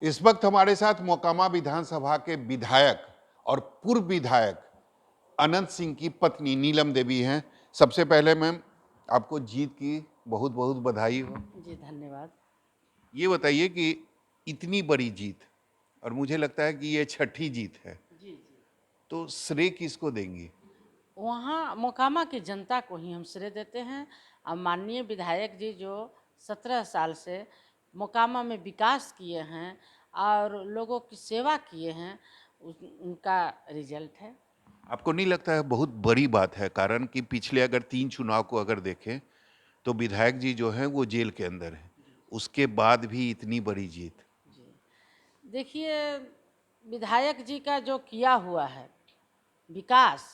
इस वक्त हमारे साथ मोकामा विधानसभा के विधायक और पूर्व विधायक अनंत सिंह की पत्नी नीलम देवी हैं। सबसे पहले मैम, आपको जीत की बहुत बहुत बधाई हो। जी धन्यवाद। ये बताइए कि इतनी बड़ी जीत, और मुझे लगता है कि ये छठी जीत है, जी जी। तो श्रेय किसको देंगी? वहाँ मोकामा की जनता को ही हम श्रेय देते हैं। और माननीय विधायक जी जो 17 साल से मोकामा में विकास किए हैं और लोगों की सेवा किए हैं, उनका रिजल्ट है। आपको नहीं लगता है बहुत बड़ी बात है? कारण कि पिछले अगर 3 चुनाव को अगर देखें तो विधायक जी जो हैं वो जेल के अंदर हैं, उसके बाद भी इतनी बड़ी जीत। जी देखिए, विधायक जी का जो किया हुआ है विकास,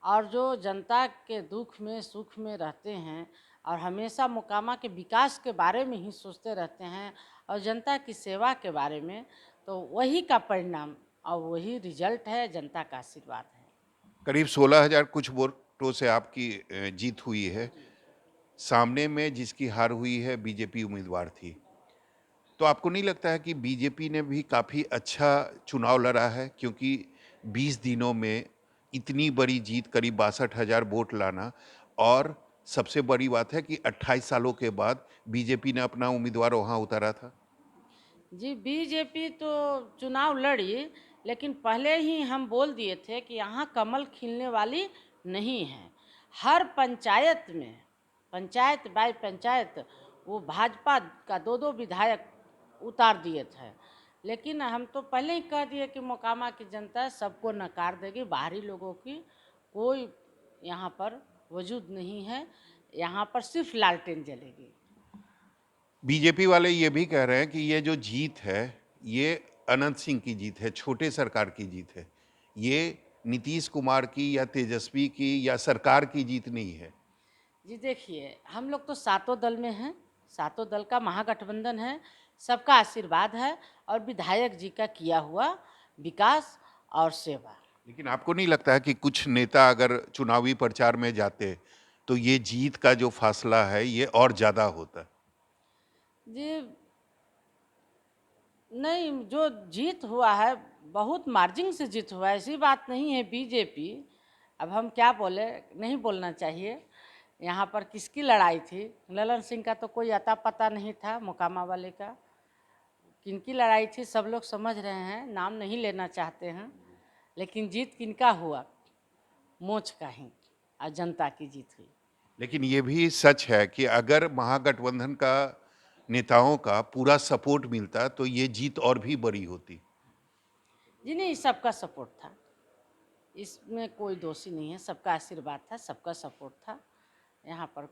और जो जनता के दुख में सुख में रहते हैं और हमेशा मोकामा के विकास के बारे में ही सोचते रहते हैं और जनता की सेवा के बारे में, तो वही का परिणाम और वही रिजल्ट है, जनता का आशीर्वाद है। करीब 16,000 कुछ वोटों से आपकी जीत हुई है। सामने में जिसकी हार हुई है बीजेपी उम्मीदवार थी। तो आपको नहीं लगता है कि बीजेपी ने भी काफ़ी अच्छा चुनाव लड़ा है? क्योंकि 20 दिनों में इतनी बड़ी जीत, करीब 62,000 वोट लाना, और सबसे बड़ी बात है कि 28 सालों के बाद बीजेपी ने अपना उम्मीदवार वहाँ उतारा था। जी बीजेपी तो चुनाव लड़ी, लेकिन पहले ही हम बोल दिए थे कि यहाँ कमल खिलने वाली नहीं है। हर पंचायत में, पंचायत बाय पंचायत, वो भाजपा का दो दो विधायक उतार दिए थे। लेकिन हम तो पहले ही कह दिए कि मोकामा की जनता सबको नकार देगी, बाहरी लोगों की कोई यहाँ पर वजूद नहीं है, यहाँ पर सिर्फ लालटेन जलेगी। बीजेपी वाले ये भी कह रहे हैं कि ये जो जीत है, ये अनंत सिंह की जीत है, छोटे सरकार की जीत है। ये नीतीश कुमार की या तेजस्वी की या सरकार की जीत नहीं है। जी देखिए, हम लोग तो सातों दल में हैं, सातों दल का महागठबंधन है, सबका आशीर्वाद है और विधायक जी का किया हुआ विकास और सेवा। लेकिन आपको नहीं लगता है कि कुछ नेता अगर चुनावी प्रचार में जाते तो ये जीत का जो फासला है ये और ज्यादा होता? जी नहीं, जो जीत हुआ है बहुत मार्जिन से जीत हुआ है, ऐसी बात नहीं है। बीजेपी, अब हम क्या बोले, नहीं बोलना चाहिए। यहाँ पर किसकी लड़ाई थी? ललन सिंह का तो कोई अता पता नहीं था, मोकामा वाले का। किनकी लड़ाई थी सब लोग समझ रहे हैं, नाम नहीं लेना चाहते हैं। लेकिन जीत किनका हुआ? मोच का ही, और जनता की जीत हुई। लेकिन ये भी सच है कि अगर महागठबंधन का नेताओं का पूरा सपोर्ट मिलता तो ये जीत और भी बड़ी होती। जी नहीं, सबका सपोर्ट था, इसमें कोई दोषी नहीं है, सबका आशीर्वाद था, सबका सपोर्ट था। यहाँ पर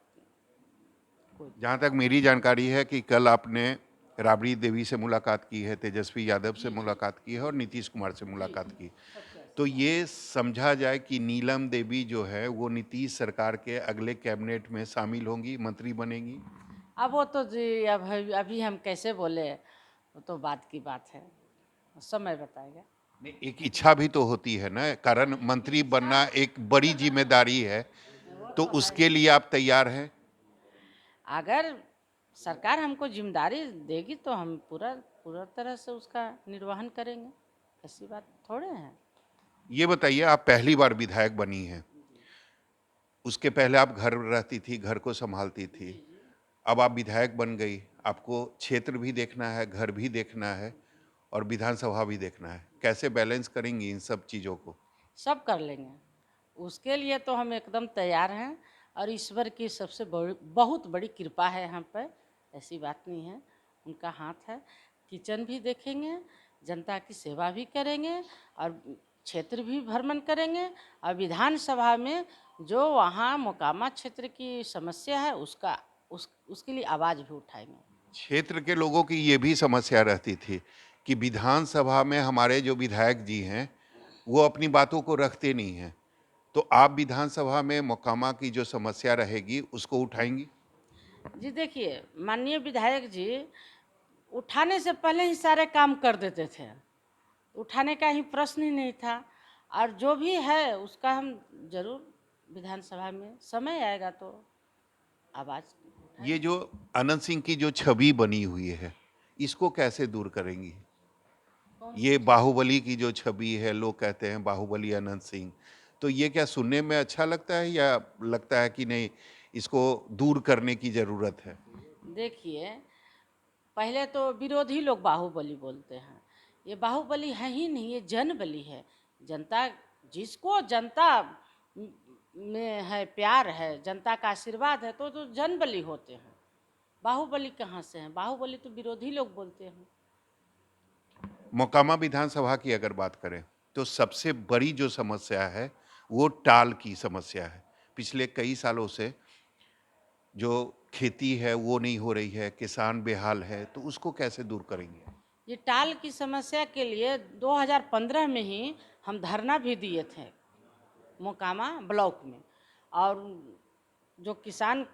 कोई जहाँ तक मेरी जानकारी है कि कल आपने राबड़ी देवी से मुलाकात की है, तेजस्वी यादव से जी जी मुलाकात की है और नीतीश कुमार से जी मुलाकात जी, की। सबका तो आशीर्वाद। ये समझा जाए कि नीलम देवी जो है वो नीतीश सरकार के अगले कैबिनेट में शामिल होंगी, मंत्री बनेंगी। अब वो तो जी, अब अभी हम कैसे बोले, वो तो बात की बात है, समय बताएगा। नहीं, एक इच्छा भी तो होती है ना, कारण मंत्री बनना एक बड़ी जिम्मेदारी है, वो तो तो है उसके ही। लिए आप तैयार हैं? अगर सरकार हमको जिम्मेदारी देगी तो हम पूरा पूरा तरह से उसका निर्वहन करेंगे, ऐसी बात थोड़े है। ये बताइए, आप पहली बार विधायक बनी हैं, उसके पहले आप घर रहती थी, घर को संभालती थी, जी जी, अब आप विधायक बन गई, आपको क्षेत्र भी देखना है, घर भी देखना है और विधानसभा भी देखना है। कैसे बैलेंस करेंगी इन सब चीज़ों को? सब कर लेंगे, उसके लिए तो हम एकदम तैयार हैं। और ईश्वर की सबसे बड़ी बहुत बड़ी कृपा है हम पर, ऐसी बात नहीं है, उनका हाथ है। किचन भी देखेंगे, जनता की सेवा भी करेंगे और क्षेत्र भी भ्रमण करेंगे, और विधानसभा में जो वहाँ मोकामा क्षेत्र की समस्या है उसके लिए आवाज़ भी उठाएंगे। क्षेत्र के लोगों की ये भी समस्या रहती थी कि विधानसभा में हमारे जो विधायक जी हैं, वो अपनी बातों को रखते नहीं हैं। तो आप विधानसभा में मोकामा की जो समस्या रहेगी, उसको उठाएँगी? जी देखिए, माननीय विधायक जी उठाने से पहले ही सारे काम कर देते थे, उठाने का ही प्रश्न ही नहीं था। और जो भी है उसका हम जरूर विधानसभा में समय आएगा तो आवाज़ ये उठाएंगे। जो अनंत सिंह की जो छवि बनी हुई है, इसको कैसे दूर करेंगी? ये बाहुबली की जो छवि है, लोग कहते हैं बाहुबली अनंत सिंह, तो ये क्या सुनने में अच्छा लगता है या लगता है कि नहीं, इसको दूर करने की ज़रूरत है? देखिए, पहले तो विरोधी लोग बाहुबली बोलते हैं। ये बाहुबली है ही नहीं, ये जनबली है। जनता, जिसको जनता म- में है प्यार है, जनता का आशीर्वाद है, तो जनबली होते हैं। बाहुबली कहाँ से हैं? बाहुबली तो विरोधी लोग बोलते हैं। मोकामा विधानसभा की अगर बात करें, तो सबसे बड़ी जो समस्या है, वो टाल की समस्या है। पिछले कई सालों से जो खेती है, वो नहीं हो रही है, किसान बेहाल है, तो उसको कैसे दूर करेंगे? ये टाल की समस्या के लिए 2015 में ही हम धरना भी दिए थे मोकामा ब्लॉक में। और जो किसान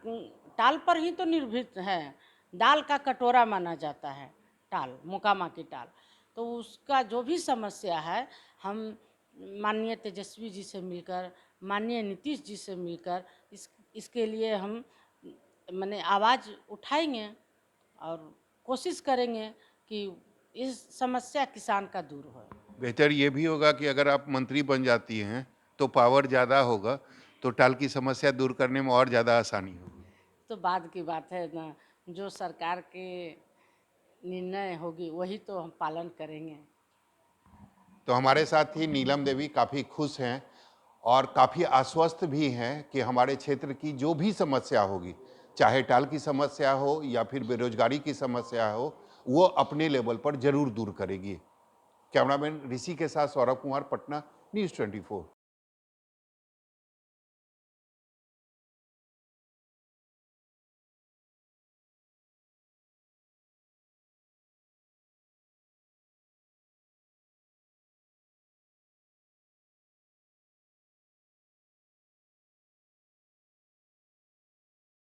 टाल पर ही तो निर्भर है, दाल का कटोरा माना जाता है टाल, मोकामा की टाल। तो उसका जो भी समस्या है, हम माननीय तेजस्वी जी से मिलकर, माननीय नीतीश जी से मिलकर इसके लिए हम माने आवाज़ उठाएंगे और कोशिश करेंगे कि इस समस्या किसान का दूर हो। बेहतर ये भी होगा कि अगर आप मंत्री बन जाती हैं, तो पावर ज़्यादा होगा, तो टाल की समस्या दूर करने में और ज़्यादा आसानी होगी। तो बाद की बात है ना, जो सरकार के निर्णय होगी वही तो हम पालन करेंगे। तो हमारे साथ ही नीलम देवी काफ़ी खुश हैं और काफ़ी आश्वस्त भी हैं कि हमारे क्षेत्र की जो भी समस्या होगी, चाहे टाल की समस्या हो या फिर बेरोजगारी की समस्या हो, वो अपने लेवल पर ज़रूर दूर करेगी। कैमरामैन ऋषि के साथ सौरभ कुमार, पटना, न्यूज़ 24।